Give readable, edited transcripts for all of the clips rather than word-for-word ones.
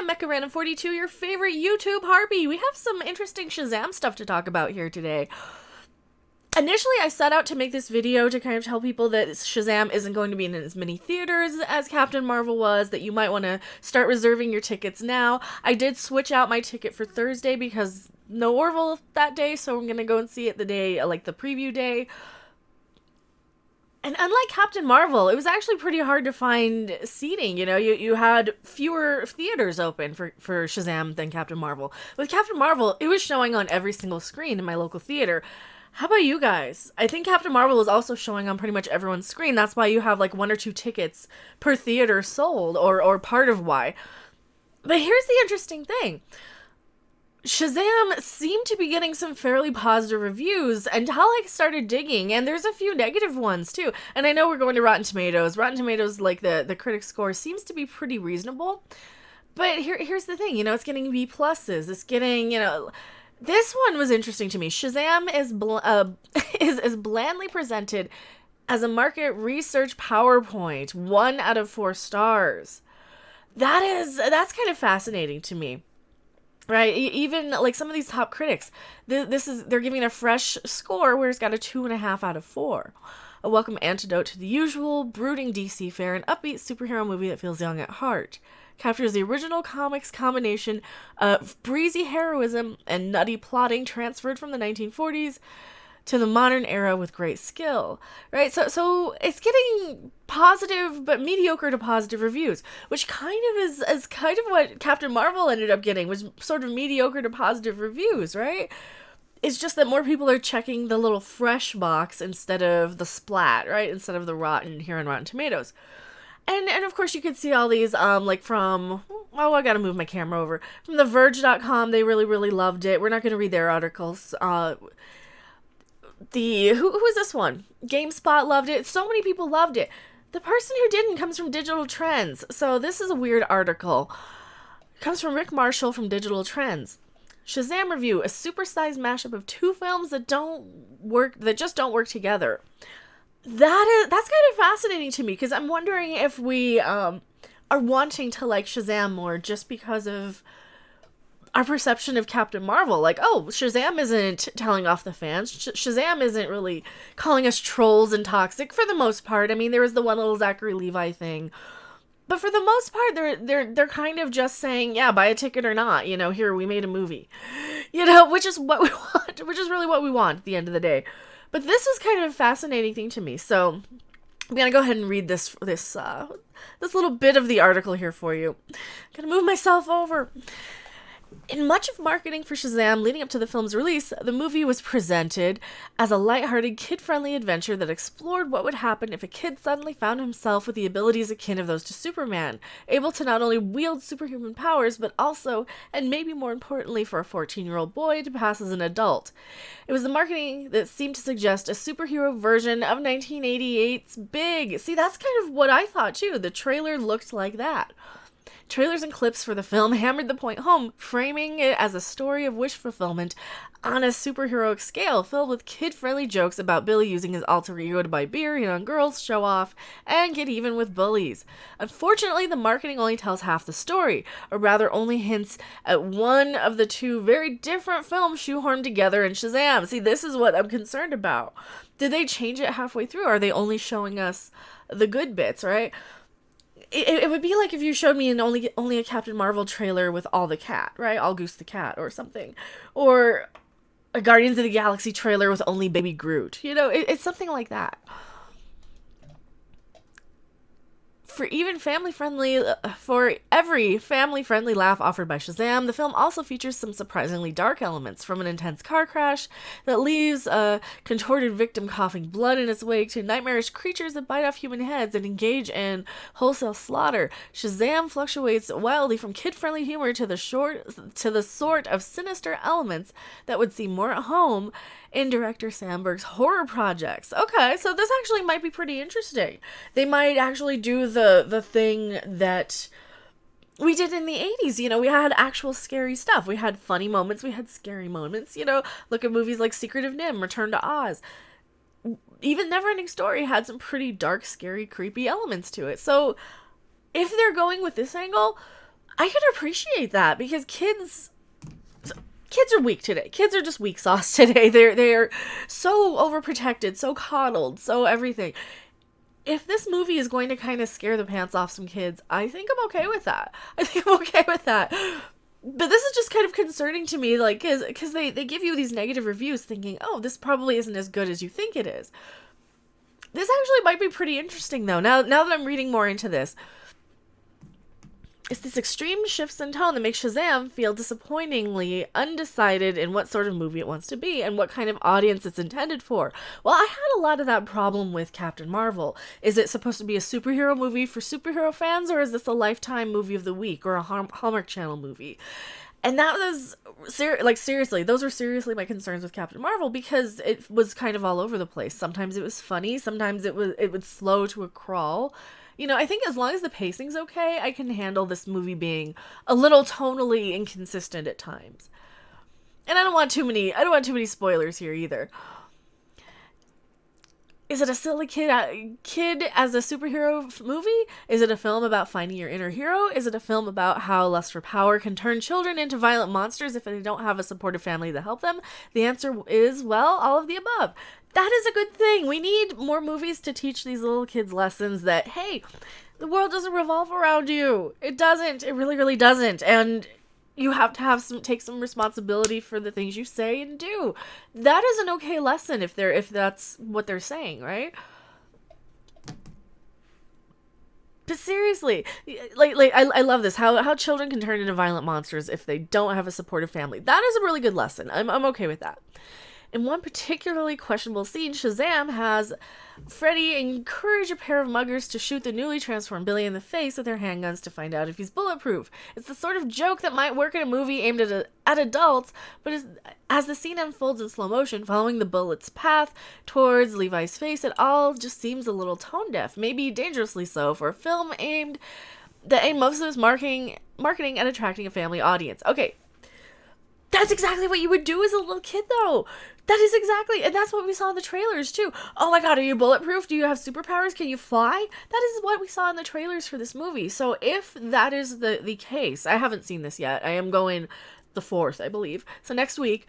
Mecha Random 42, your favorite YouTube harpy. We have some interesting Shazam stuff to talk about here today. Initially, I set out to make this video to kind of tell people that Shazam isn't going to be in as many theaters as Captain Marvel was, that you might want to start reserving your tickets now. I did switch out my ticket for Thursday because no Orville that day, so I'm going to go and see it the day, like the preview day. And unlike Captain Marvel, it was actually pretty hard to find seating. You know, you had fewer theaters open for Shazam than Captain Marvel. With Captain Marvel, it was showing on every single screen in my local theater. How about you guys? I think Captain Marvel is also showing on pretty much everyone's screen. That's why you have like 1 or 2 tickets per theater sold, or part of why. But here's the interesting thing. Shazam seemed to be getting some fairly positive reviews until I started digging, and there's a few negative ones too. And I know we're going to Rotten Tomatoes. Rotten Tomatoes, like the critic score, seems to be pretty reasonable. But here's the thing, you know, it's getting B pluses. It's getting, you know... This one was interesting to me. Shazam is blandly presented as a market research PowerPoint, 1 out of 4 stars. That's kind of fascinating to me, right? Even like some of these top critics, they're giving a fresh score where it's got a 2.5 out of 4. A welcome antidote to the usual brooding DC fare, an upbeat superhero movie that feels young at heart. Captures the original comics combination of breezy heroism and nutty plotting transferred from the 1940s to the modern era with great skill, right? So it's getting positive but mediocre to positive reviews, which kind of is kind of what Captain Marvel ended up getting, was sort of mediocre to positive reviews, right? It's just that more people are checking the little fresh box instead of the splat, right? Instead of the rotten here on Rotten Tomatoes. And of course you could see all these, like from, oh, I gotta move my camera over. From TheVerge.com, they really, really loved it. We're not gonna read their articles. Who is this one? GameSpot loved it. So many people loved it. The person who didn't comes from Digital Trends. So this is a weird article. It comes from Rick Marshall from Digital Trends. Shazam review, a supersized mashup of 2 films that just don't work together. That's kind of fascinating to me, because I'm wondering if we are wanting to like Shazam more just because of our perception of Captain Marvel. Like, oh, Shazam isn't telling off the fans. Shazam isn't really calling us trolls and toxic for the most part. I mean, there was the one little Zachary Levi thing. But for the most part, they're kind of just saying, yeah, buy a ticket or not. You know, here, we made a movie. You know, which is what we want. Which is really what we want at the end of the day. But this was kind of a fascinating thing to me. So I'm going to go ahead and read this little bit of the article here for you. I'm going to move myself over. In much of marketing for Shazam leading up to the film's release, the movie was presented as a lighthearted, kid-friendly adventure that explored what would happen if a kid suddenly found himself with the abilities akin of those to Superman, able to not only wield superhuman powers, but also, and maybe more importantly for a 14-year-old boy, to pass as an adult. It was the marketing that seemed to suggest a superhero version of 1988's Big. See, that's kind of what I thought too. The trailer looked like that. Trailers and clips for the film hammered the point home, framing it as a story of wish fulfillment on a superheroic scale, filled with kid-friendly jokes about Billy using his alter ego to buy beer, hit on girls, show off, and get even with bullies. Unfortunately, the marketing only tells half the story, or rather only hints at one of the 2 very different films shoehorned together in Shazam. See, this is what I'm concerned about. Did they change it halfway through? Are they only showing us the good bits, right? It would be like if you showed me only a Captain Marvel trailer with all the cat, right? All Goose the Cat or something. Or a Guardians of the Galaxy trailer with only Baby Groot. You know, it's something like that. For every family-friendly laugh offered by Shazam, the film also features some surprisingly dark elements, from an intense car crash that leaves a contorted victim coughing blood in its wake to nightmarish creatures that bite off human heads and engage in wholesale slaughter. Shazam fluctuates wildly from kid-friendly humor to the sort of sinister elements that would seem more at home in director Sandberg's horror projects. Okay, so this actually might be pretty interesting. They might actually do the thing that we did in the 80s. You know, we had actual scary stuff. We had funny moments. We had scary moments. You know, look at movies like Secret of NIMH, Return to Oz. Even Neverending Story had some pretty dark, scary, creepy elements to it. So if they're going with this angle, I can appreciate that because kids are weak today. Kids are just weak sauce today. They're so overprotected, so coddled, so everything. If this movie is going to kind of scare the pants off some kids, I think I'm okay with that. I think I'm okay with that. But this is just kind of concerning to me, like, because they give you these negative reviews thinking, oh, this probably isn't as good as you think it is. This actually might be pretty interesting, though, now that I'm reading more into this. It's these extreme shifts in tone that make Shazam feel disappointingly undecided in what sort of movie it wants to be and what kind of audience it's intended for. Well, I had a lot of that problem with Captain Marvel. Is it supposed to be a superhero movie for superhero fans, or is this a Lifetime movie of the week or a Hallmark Channel movie? And that was, seriously, those were seriously my concerns with Captain Marvel, because it was kind of all over the place. Sometimes it was funny, sometimes it would slow to a crawl. You know, I think as long as the pacing's okay, I can handle this movie being a little tonally inconsistent at times. And I don't want too many spoilers here either. Is it a silly kid as a superhero movie? Is it a film about finding your inner hero? Is it a film about how lust for power can turn children into violent monsters if they don't have a supportive family to help them? The answer is, well, all of the above. That is a good thing. We need more movies to teach these little kids lessons that, hey, the world doesn't revolve around you. It doesn't. It really, really doesn't. And you have to take some responsibility for the things you say and do. That is an okay lesson if that's what they're saying, right? But seriously, I love this. How children can turn into violent monsters if they don't have a supportive family. That is a really good lesson. I'm okay with that. In one particularly questionable scene, Shazam has Freddy encourage a pair of muggers to shoot the newly transformed Billy in the face with their handguns to find out if he's bulletproof. It's the sort of joke that might work in a movie aimed at adults, but as the scene unfolds in slow motion, following the bullet's path towards Levi's face, it all just seems a little tone deaf, maybe dangerously so, for a film that aimed most of its marketing at attracting a family audience. Okay. That's exactly what you would do as a little kid, though. That is exactly, and that's what we saw in the trailers, too. Oh my god, are you bulletproof? Do you have superpowers? Can you fly? That is what we saw in the trailers for this movie. So if that is the case, I haven't seen this yet. I am going the 4th, I believe. So next week,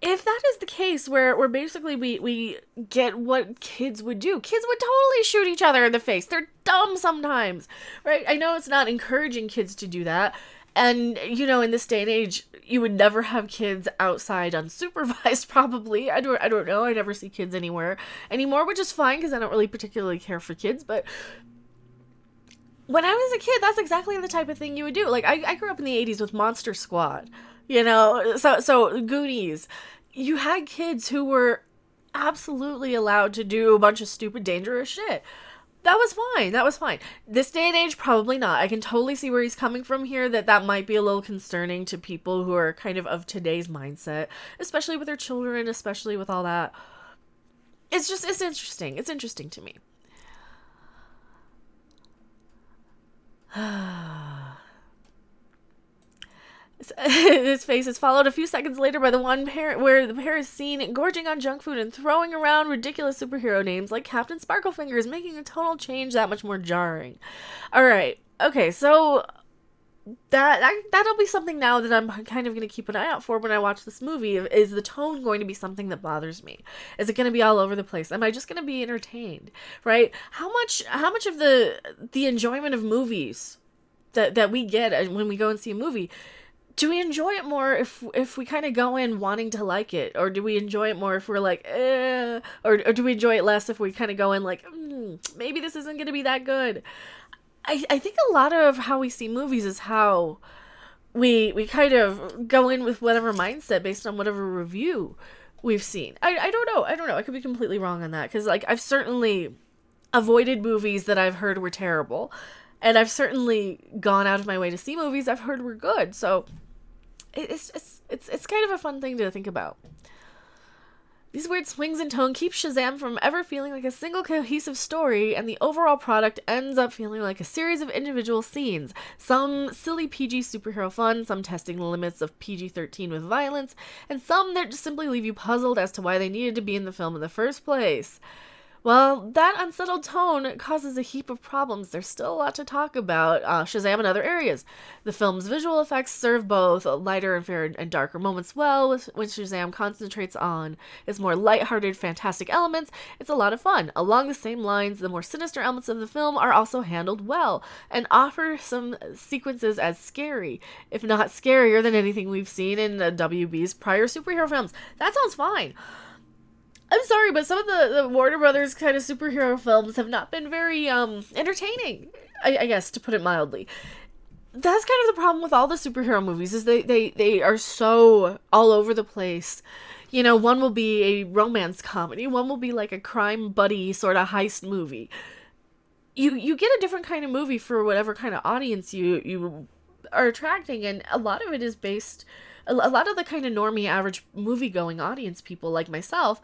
if that is the case where basically we get what kids would do, kids would totally shoot each other in the face. They're dumb sometimes, right? I know it's not encouraging kids to do that. And, you know, in this day and age, you would never have kids outside unsupervised, probably. I don't know. I never see kids anywhere anymore, which is fine because I don't really particularly care for kids. But when I was a kid, that's exactly the type of thing you would do. Like, I grew up in the 80s with Monster Squad, you know, so Goonies. You had kids who were absolutely allowed to do a bunch of stupid, dangerous shit. That was fine. This day and age, probably not. I can totally see where he's coming from here, that might be a little concerning to people who are kind of today's mindset, especially with their children, especially with all that. It's interesting. It's interesting to me. His face is followed a few seconds later by the one parent where the pair is seen gorging on junk food and throwing around ridiculous superhero names like Captain Sparklefingers, making the tonal change that much more jarring. Alright, okay, so that'll be something now that I'm kind of going to keep an eye out for when I watch this movie. Is the tone going to be something that bothers me? Is it going to be all over the place? Am I just going to be entertained, right? How much of the enjoyment of movies that we get when we go and see a movie, do we enjoy it more if we kind of go in wanting to like it? Or do we enjoy it more if we're like, or do we enjoy it less if we kind of go in like, maybe this isn't going to be that good? I think a lot of how we see movies is how we kind of go in with whatever mindset based on whatever review we've seen. I don't know. I could be completely wrong on that. Because like, I've certainly avoided movies that I've heard were terrible. And I've certainly gone out of my way to see movies I've heard were good. So it's kind of a fun thing to think about. These weird swings in tone keep Shazam from ever feeling like a single cohesive story, and the overall product ends up feeling like a series of individual scenes. Some silly PG superhero fun, some testing the limits of PG-13 with violence, and some that just simply leave you puzzled as to why they needed to be in the film in the first place. Well, that unsettled tone causes a heap of problems. There's still a lot to talk about. Shazam and other areas. The film's visual effects serve both lighter and fair and darker moments well. When Shazam concentrates on its more lighthearted, fantastic elements, it's a lot of fun. Along the same lines, the more sinister elements of the film are also handled well and offer some sequences as scary, if not scarier than anything we've seen in WB's prior superhero films. That sounds fine. I'm sorry, but some of the Warner Brothers kind of superhero films have not been very entertaining, I guess, to put it mildly. That's kind of the problem with all the superhero movies, is they are so all over the place. You know, one will be a romance comedy, one will be like a crime buddy sort of heist movie. You get a different kind of movie for whatever kind of audience you are attracting, and a lot of it is based... A lot of the kind of normie, average movie-going audience people like myself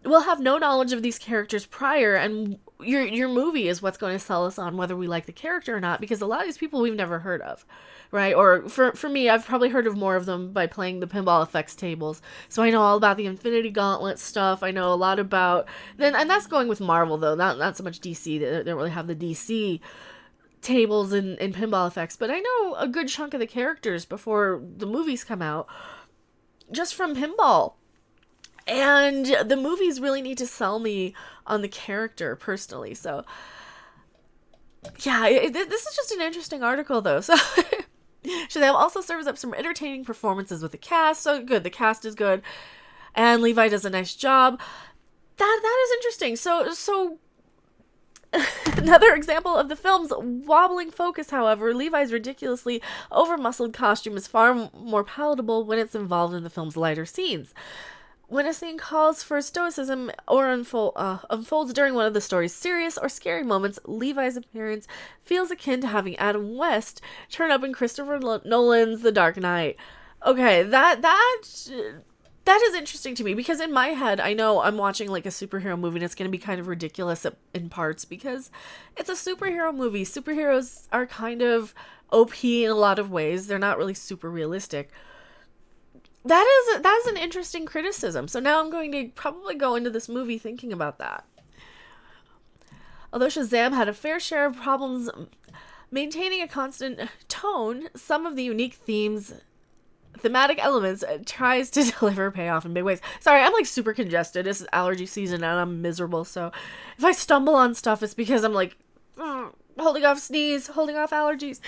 will have no knowledge of these characters prior, and your movie is what's going to sell us on whether we like the character or not, because a lot of these people we've never heard of, right? Or for me, I've probably heard of more of them by playing the pinball effects tables, so I know all about the Infinity Gauntlet stuff. I know a lot about... And that's going with Marvel, though, not so much DC. They don't really have the DC tables and pinball effects, but I know a good chunk of the characters before the movies come out, just from pinball. And the movies really need to sell me on the character personally. So, yeah, this is just an interesting article, though. So, Shazam also serves up some entertaining performances with the cast. So good, the cast is good, and Levi does a nice job. That is interesting. So. Another example of the film's wobbling focus, however, Levi's ridiculously over-muscled costume is far more palatable when it's involved in the film's lighter scenes. When a scene calls for stoicism or unfolds during one of the story's serious or scary moments, Levi's appearance feels akin to having Adam West turn up in Christopher Nolan's The Dark Knight. Okay, that is interesting to me, because in my head, I know I'm watching like a superhero movie and it's going to be kind of ridiculous in parts because it's a superhero movie. Superheroes are kind of OP in a lot of ways. They're not really super realistic. That's an interesting criticism. So now I'm going to probably go into this movie thinking about that. Although Shazam had a fair share of problems maintaining a constant tone, some of the unique thematic elements tries to deliver payoff in big ways. Sorry, I'm like super congested. It's allergy season and I'm miserable. So if I stumble on stuff, it's because I'm like holding off sneeze, holding off allergies.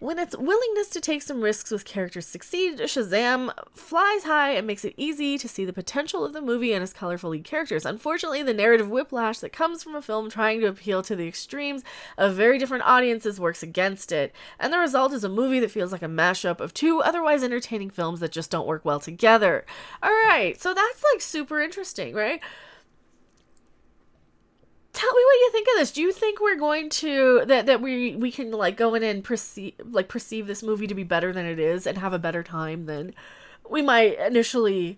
When its willingness to take some risks with characters succeed, Shazam flies high and makes it easy to see the potential of the movie and its colorful lead characters. Unfortunately, the narrative whiplash that comes from a film trying to appeal to the extremes of very different audiences works against it, and the result is a movie that feels like a mashup of two otherwise entertaining films that just don't work well together. Alright, so that's like super interesting, right? Tell me what you think of this. Do you think we're going to that we can like go in and perceive this movie to be better than it is and have a better time than we might initially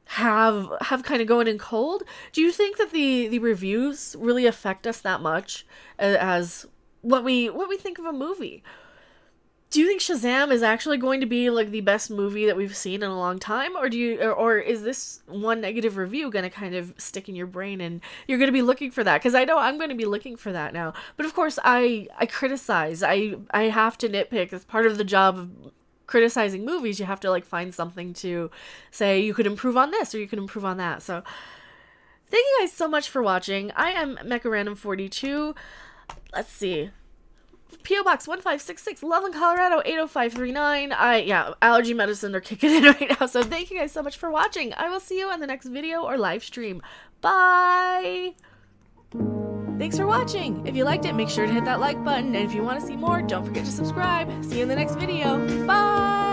have kind of going in cold? Do you think that the reviews really affect us that much as what we think of a movie? Do you think Shazam is actually going to be like the best movie that we've seen in a long time, or is this one negative review going to kind of stick in your brain and you're going to be looking for that? Because I know I'm going to be looking for that now. But of course, I criticize. I have to nitpick. It's part of the job of criticizing movies. You have to like find something to say you could improve on this or you could improve on that. So thank you guys so much for watching. I am Mecha Random 42. Let's see. P.O. Box 1566, Loveland, Colorado 80539. Allergy medicine are kicking in right now, so thank you guys so much for watching. I will see you on the next video or live stream. Bye! Thanks for watching. If you liked it, make sure to hit that like button, and if you want to see more, don't forget to subscribe. See you in the next video. Bye!